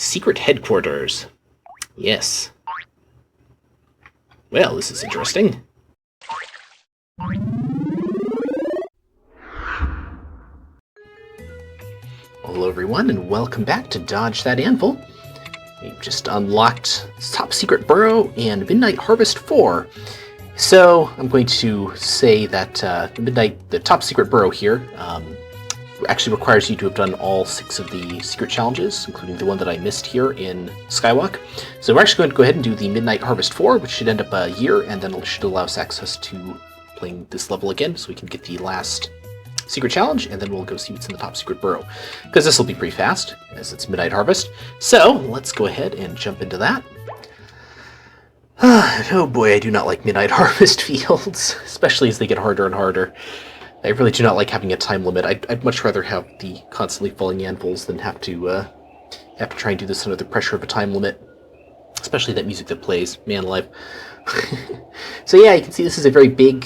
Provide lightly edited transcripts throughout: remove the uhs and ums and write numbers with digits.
Secret headquarters. Yes. Well, this is interesting. Hello everyone, and welcome back to Dodge That Anvil. We've just unlocked Top Secret Burrow and Midnight Harvest 4. So, I'm going to say that the Top Secret Burrow here actually requires you to have done all 6 of the secret challenges, including the one that I missed here in Skywalk. So we're actually going to go ahead and do the Midnight Harvest 4, which should end up a year, and then it should allow us access to playing this level again, so we can get the last secret challenge, and then we'll go see what's in the Top Secret Burrow. Because this will be pretty fast, as it's Midnight Harvest. So, let's go ahead and jump into that. Oh boy, I do not like Midnight Harvest fields, especially as they get harder and harder. I really do not like having a time limit. I'd much rather have the constantly falling anvils than have to try and do this under the pressure of a time limit. Especially that music that plays, man alive. So yeah, you can see this is a very big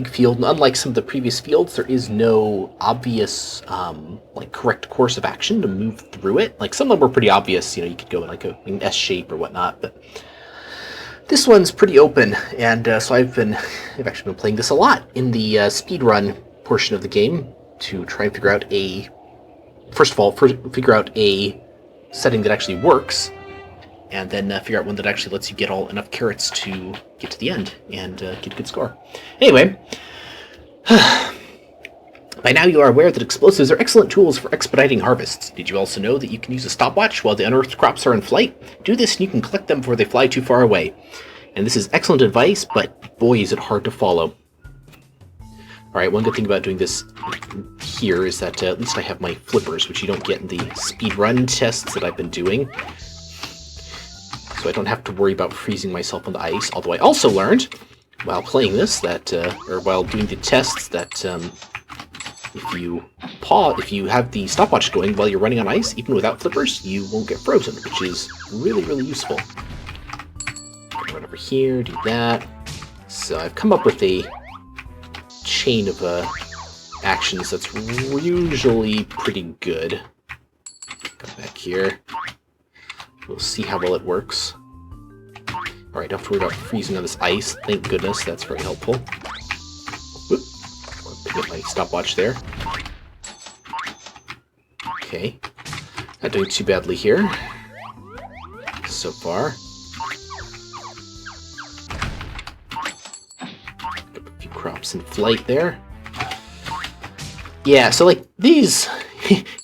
field, and unlike some of the previous fields, there is no obvious correct course of action to move through it. Like, some of them were pretty obvious, you could go in like an S shape or whatnot, but this one's pretty open, and so I've actually been playing this a lot in the speedrun portion of the game to try and figure out figure out a setting that actually works, and then figure out one that actually lets you get enough carrots to get to the end and get a good score. Anyway, by now you are aware that explosives are excellent tools for expediting harvests. Did you also know that you can use a stopwatch while the unearthed crops are in flight? Do this and you can collect them before they fly too far away. And this is excellent advice, but boy is it hard to follow. Alright, one good thing about doing this here is that at least I have my flippers, which you don't get in the speedrun tests that I've been doing. So I don't have to worry about freezing myself on the ice, although I also learned while playing this or while doing the tests that if you have the stopwatch going while you're running on ice, even without flippers, you won't get frozen, which is really, really useful. Run over here, do that. So I've come up with a chain of actions that's usually pretty good. Come back here. We'll see how well it works. Alright, don't have to worry about freezing on this ice. Thank goodness, that's very helpful. Whoop. Pick up my stopwatch there. Okay. Not doing too badly here so far. Got a few crops in flight there. Yeah, so like these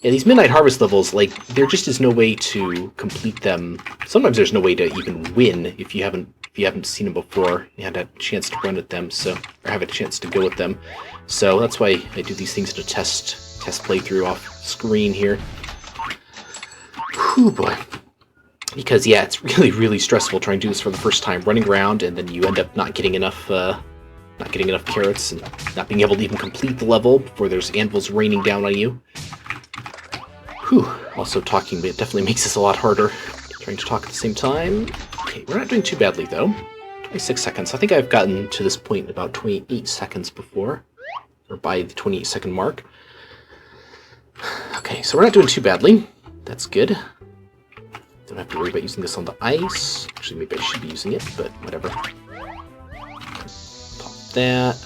these Midnight Harvest levels, like, there just is no way to complete them. Sometimes there's no way to even win if you haven't seen them before. You haven't had a chance to run at them, or have a chance to go at them. So that's why I do these things in a test playthrough off screen here. Whew, boy. Because yeah, it's really, really stressful trying to do this for the first time, running around, and then you end up not getting enough carrots and not being able to even complete the level before there's anvils raining down on you. Whew. Also, talking definitely makes this a lot harder. Trying to talk at the same time. Okay, we're not doing too badly though. 26 seconds. I think I've gotten to this point in about 28 seconds before, or by the 28-second mark. Okay, so we're not doing too badly. That's good. Don't have to worry about using this on the ice. Actually, maybe I should be using it, but whatever. Pop that.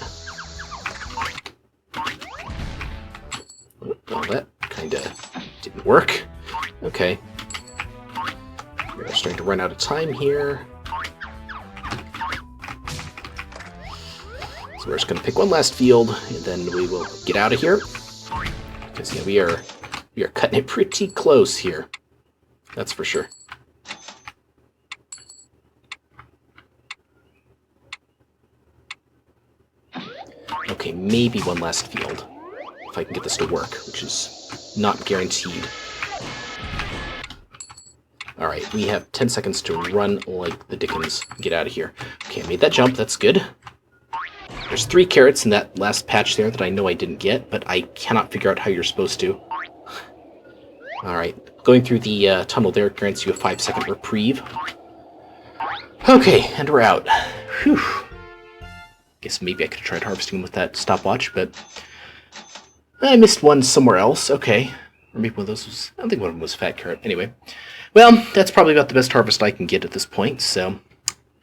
Well, that kinda didn't work. Okay. We're starting to run out of time here. So we're just going to pick one last field, and then we will get out of here. Because yeah, we are cutting it pretty close here. That's for sure. Okay, maybe one last field, if I can get this to work, which is not guaranteed. Alright, we have 10 seconds to run like the dickens. Get out of here. Okay, I made that jump, that's good. There's 3 carrots in that last patch there that I know I didn't get, but I cannot figure out how you're supposed to. Alright, going through the tunnel there grants you a 5-second reprieve. Okay, and we're out. Whew. Guess maybe I could have tried harvesting with that stopwatch, but I missed one somewhere else. Okay. Or maybe one of those was... I don't think one of them was fat carrot. Anyway. Well, that's probably about the best harvest I can get at this point, so...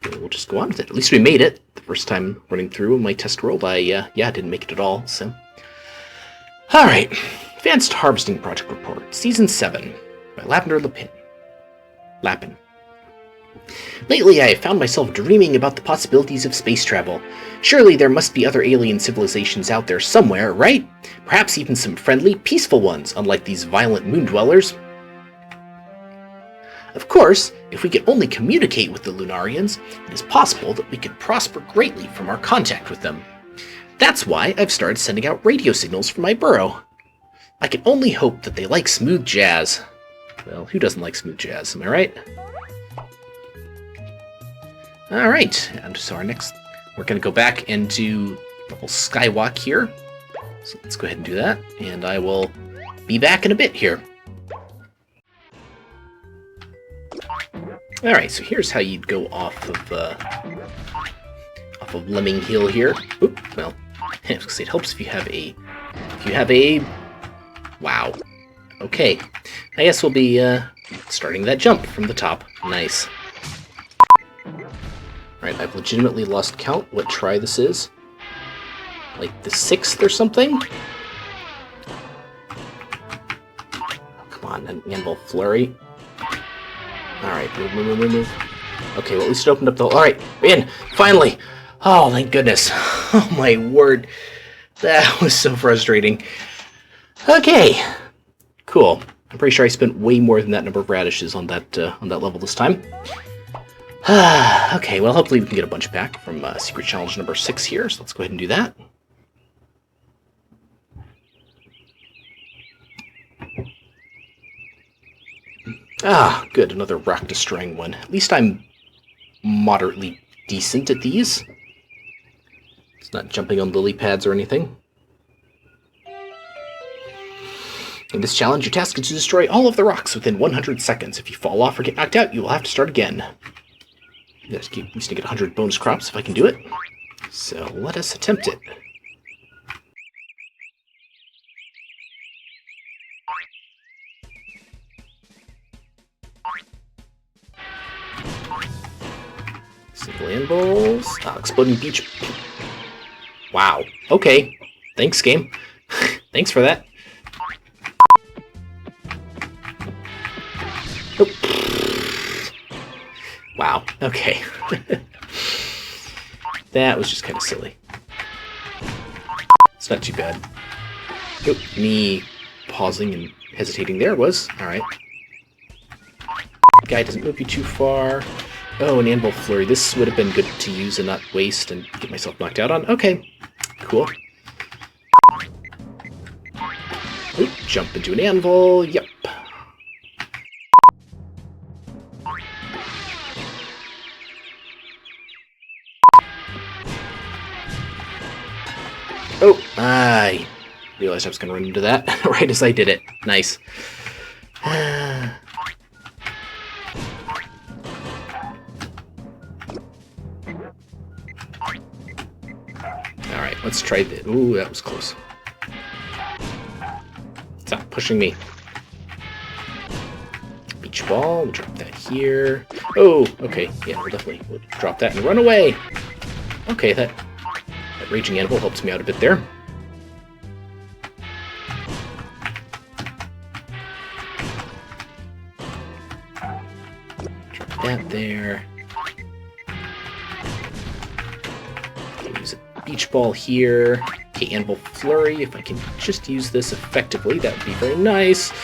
we'll just go on with it. At least we made it. The first time running through my test world, I didn't make it at all, so... Alright. Advanced Harvesting Project Report. Season 7. By Lavender Lapin. Lately, I have found myself dreaming about the possibilities of space travel. Surely there must be other alien civilizations out there somewhere, right? Perhaps even some friendly, peaceful ones, unlike these violent moon dwellers. Of course, if we could only communicate with the Lunarians, it is possible that we could prosper greatly from our contact with them. That's why I've started sending out radio signals from my burrow. I can only hope that they like smooth jazz. Well, who doesn't like smooth jazz, am I right? Alright, and so we're going to go back and do a little skywalk here. So let's go ahead and do that, and I will be back in a bit here. Alright, so here's how you'd go off of Lemming Hill here. Oop, well, I was gonna say it helps if you have a... Wow. Okay. I guess we'll be starting that jump from the top. Nice. Alright, I've legitimately lost count what try this is. Like the 6th or something? Oh, come on, an Anvil Flurry. Alright, move. Okay, well at least it opened up the... Alright, in! Finally! Oh, thank goodness. Oh my word. That was so frustrating. Okay. Cool. I'm pretty sure I spent way more than that number of radishes on that level this time. Okay, well hopefully we can get a bunch back from Secret Challenge number 6 here, so let's go ahead and do that. Ah, good, another rock-destroying one. At least I'm moderately decent at these. It's not jumping on lily pads or anything. In this challenge, your task is to destroy all of the rocks within 100 seconds. If you fall off or get knocked out, you will have to start again. Yes, at least to get 100 bonus crops if I can do it. So let us attempt it. Single anvils. Exploding beach. Wow. Okay. Thanks, game. Thanks for that. Oh. Wow. Okay. That was just kind of silly. It's not too bad. Oh, me pausing and hesitating there was. Alright. Guy doesn't move you too far. Oh, an Anvil Flurry. This would have been good to use and not waste and get myself knocked out on. Okay. Cool. Oop, jump into an anvil. Yep. Oh, I realized I was going to run into that right as I did it. Nice. Alright, let's try this. Ooh, that was close. Stop pushing me. Beach ball, we'll drop that here. Oh, okay. Yeah, we'll drop that and run away. Okay, that Raging Anvil helps me out a bit there. Drop that there. Use a beach ball here. Okay, Anvil Flurry. If I can just use this effectively, that would be very nice.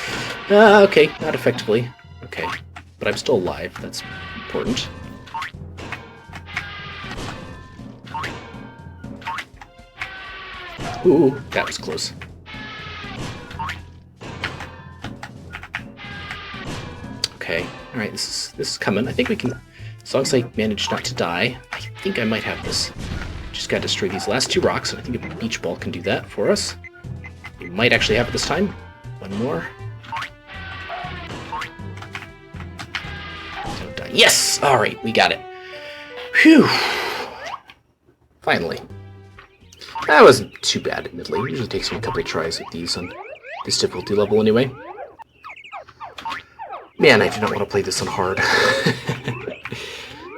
Okay, not effectively. Okay, but I'm still alive. That's important. Ooh, that was close. Okay, alright, this is coming. I think we can, as long as I manage not to die, I think I might have this. Just gotta destroy these last 2 rocks, and I think a beach ball can do that for us. We might actually have it this time. One more. Don't die. Yes! Alright, we got it. Phew! Finally. That wasn't too bad, admittedly. It usually takes me a couple of tries with these on this difficulty level anyway. Man, I do not want to play this on hard. I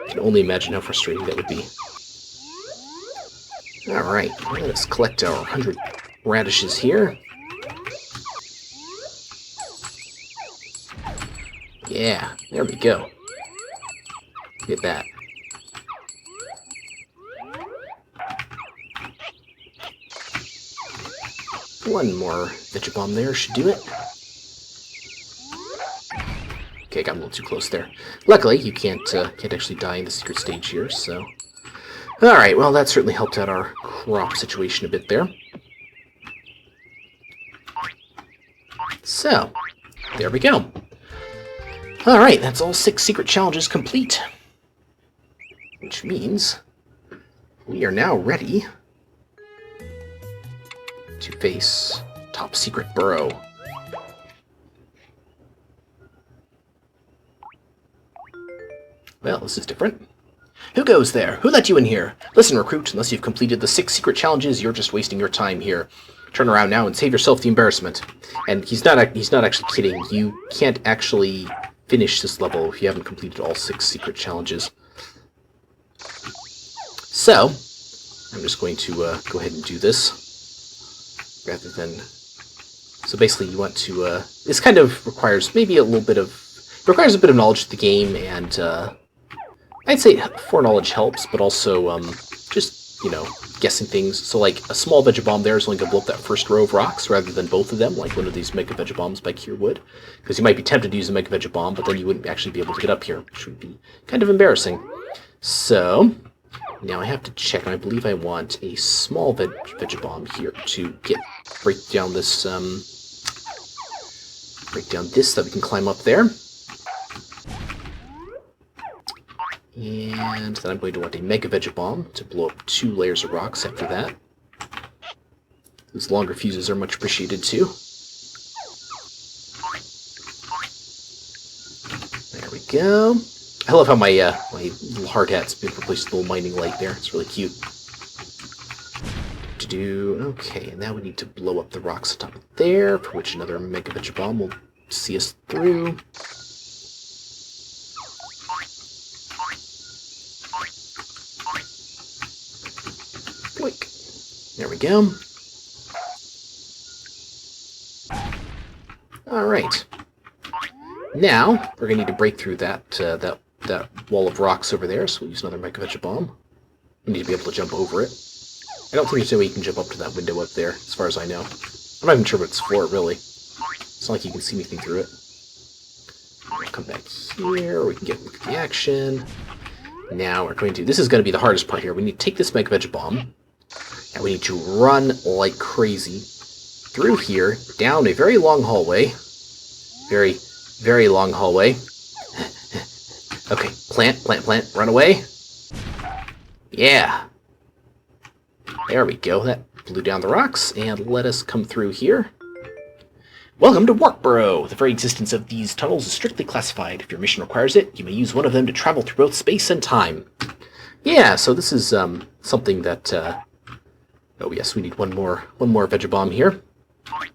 can only imagine how frustrating that would be. Alright, let us collect our 100 radishes here. Yeah, there we go. Look at that. One more Vegebomb there should do it. Okay, I got a little too close there. Luckily, you can't actually die in the secret stage here, so... Alright, well, that certainly helped out our crop situation a bit there. So, there we go. Alright, that's all 6 secret challenges complete. Which means we are now ready to face Top Secret Burrow. Well, this is different. Who goes there? Who let you in here? Listen, recruit, unless you've completed the 6 secret challenges, you're just wasting your time here. Turn around now and save yourself the embarrassment. And he's not actually kidding. You can't actually finish this level if you haven't completed all 6 secret challenges. So, I'm just going to go ahead and do this, rather than... So basically you want to... this kind of requires maybe a little bit of... It requires a bit of knowledge of the game, and I'd say foreknowledge helps, but also just, you know, guessing things. So like a small Vegebomb there is only going to blow up that first row of rocks, rather than both of them, like one of these Mega Vegebombs by Kier would. Because you might be tempted to use a Mega Vegebomb, but then you wouldn't actually be able to get up here, which would be kind of embarrassing. So... Now I have to check, and I believe I want a small Vegebomb here to break down this so that we can climb up there. And then I'm going to want a Mega Vegebomb to blow up 2 layers of rocks after that. Those longer fuses are much appreciated too. There we go. I love how my little hard hat's been replaced with a little mining light there. It's really cute. Okay, and now we need to blow up the rocks on top of there, for which another Mega Vegebomb will see us through. Boink. There we go. Alright. Now, we're going to need to break through that wall of rocks over there, so we'll use another Mega Vegebomb. We need to be able to jump over it. I don't think there's any way you can jump up to that window up there, as far as I know. I'm not even sure what it's for, really. It's not like you can see anything through it. We'll come back here, we can look at the action. Now we're going to... This is going to be the hardest part here. We need to take this Mega Vegebomb, and we need to run like crazy through here, down a very long hallway. Very, very long hallway. Okay, plant, run away. Yeah. There we go. That blew down the rocks, and let us come through here. Welcome to Warp Burrow. The very existence of these tunnels is strictly classified. If your mission requires it, you may use one of them to travel through both space and time. Yeah, so this is something that... Oh yes, we need one more Vegebomb here.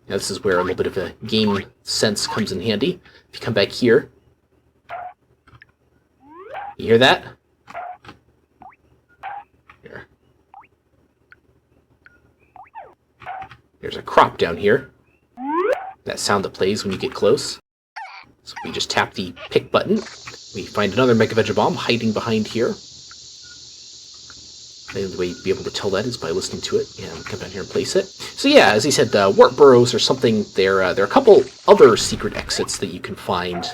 Now this is where a little bit of a game sense comes in handy. If you come back here... You hear that? Here. There's a crop down here. That sound that plays when you get close. So we just tap the pick button. We find another Mega Vegebomb hiding behind here. And the way you'd be able to tell that is by listening to it and come down here and place it. So yeah, as he said, warp burrows are something. There are a couple other secret exits that you can find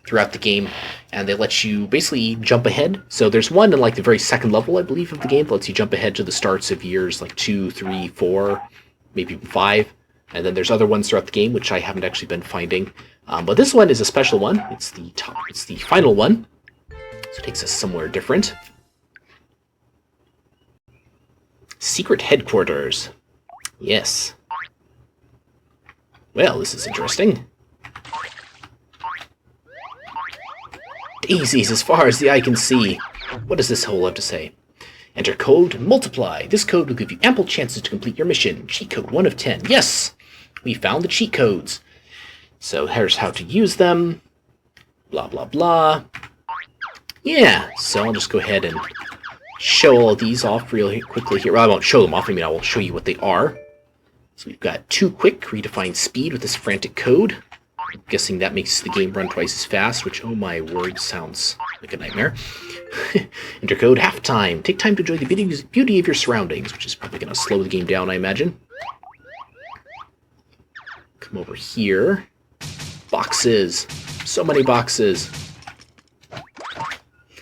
throughout the game, and they let you basically jump ahead. So there's one in like the very second level, I believe, of the game that lets you jump ahead to the starts of years like 2, 3, 4, maybe even 5. And then there's other ones throughout the game which I haven't actually been finding. But this one is a special one. It's the final one. So it takes us somewhere different. Secret headquarters. Yes. Well, this is interesting. Daisies as far as the eye can see. What does this hole have to say? Enter code multiply. This code will give you ample chances to complete your mission. Cheat code 1 of 10. Yes! We found the cheat codes. So here's how to use them. blah, blah, blah. Yeah, so I'll just go ahead and show all of these off real quickly here. Well, I won't show them off. I mean, I will show you what they are. So we've got too quick, redefined speed with this frantic code. I'm guessing that makes the game run twice as fast, which, oh my word, sounds like a nightmare. Enter code halftime. Take time to enjoy the beauty of your surroundings, which is probably going to slow the game down, I imagine. Come over here. Boxes. So many boxes.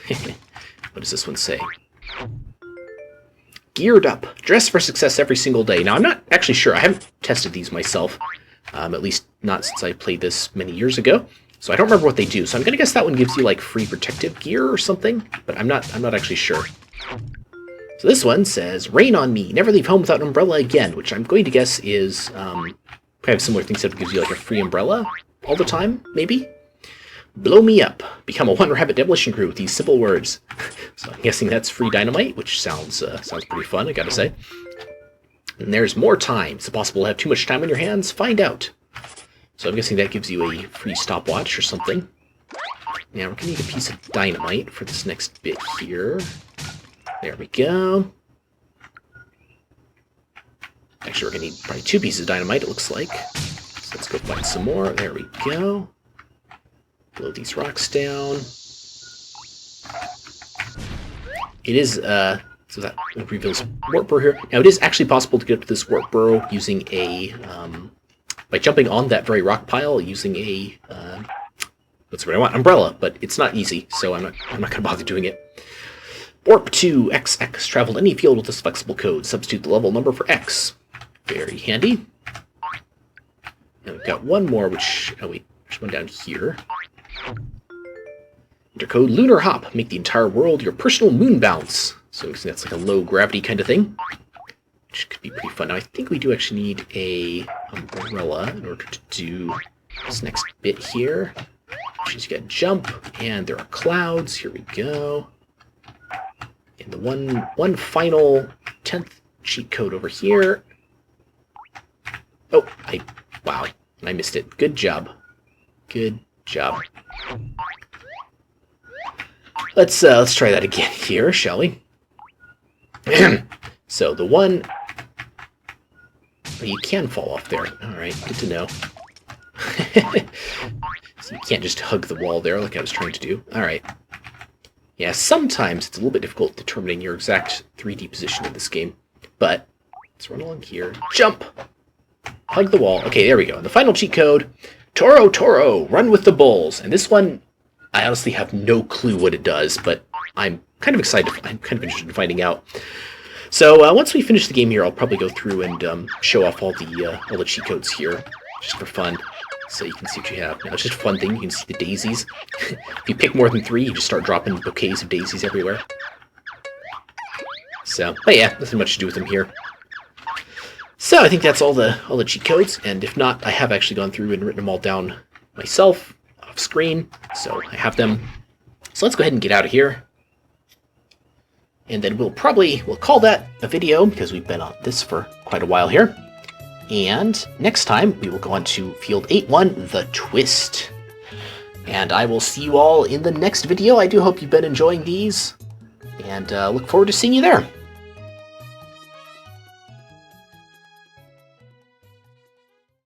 What does this one say? Geared up. Dress for success every single day. Now, I'm not actually sure. I haven't tested these myself. At least not since I played this many years ago. So I don't remember what they do. So I'm going to guess that one gives you, like, free protective gear or something. But I'm not actually sure. So this one says, rain on me. Never leave home without an umbrella again. Which I'm going to guess is kind of similar things that gives you, like, a free umbrella all the time, maybe? Blow me up. Become a one-rabbit demolition crew with these simple words. So I'm guessing that's free dynamite, which sounds pretty fun, I gotta say. And there's more time. Is it possible to have too much time on your hands? Find out. So I'm guessing that gives you a free stopwatch or something. Now we're gonna need a piece of dynamite for this next bit here. There we go. Actually, we're gonna need probably 2 pieces of dynamite, it looks like. So let's go find some more. There we go. Blow these rocks down. It is, so that reveals warp burrow here. Now, it is actually possible to get up to this warp burrow using a, by jumping on that very rock pile, using a, what's what I want? Umbrella, but it's not easy, so I'm not going to bother doing it. Warp to XX. Travel any field with this flexible code. Substitute the level number for X. Very handy. And we've got one more, which, oh wait, there's one down here. Enter code Lunar Hop. Make the entire world your personal moon bounce. So that's like a low gravity kind of thing, which could be pretty fun. Now I think we do actually need a umbrella in order to do this next bit here. Which is you got jump, and there are clouds. Here we go. And the one final 10th cheat code over here. Oh, wow, I missed it. Good job. Good job. Let's try that again here, shall we? So the one... Oh, you can fall off there. Alright, good to know. So you can't just hug the wall there like I was trying to do. Alright. Yeah, sometimes it's a little bit difficult determining your exact 3D position in this game. But let's run along here. Jump! Hug the wall. Okay, there we go. And the final cheat code... Toro, Toro, run with the bulls. And this one, I honestly have no clue what it does, but I'm kind of excited. I'm kind of interested in finding out. So once we finish the game here, I'll probably go through and show off all the cheat codes here, just for fun, so you can see what you have. Now, it's just a fun thing. You can see the daisies. If you pick more than 3, you just start dropping bouquets of daisies everywhere. So, but yeah, nothing much to do with them here. So I think that's all the cheat codes, and if not, I have actually gone through and written them all down myself off screen, so I have them. So let's go ahead and get out of here. And then we'll call that a video, because we've been on this for quite a while here. And next time, we will go on to Field 8-1, The Twist. And I will see you all in the next video. I do hope you've been enjoying these, and look forward to seeing you there.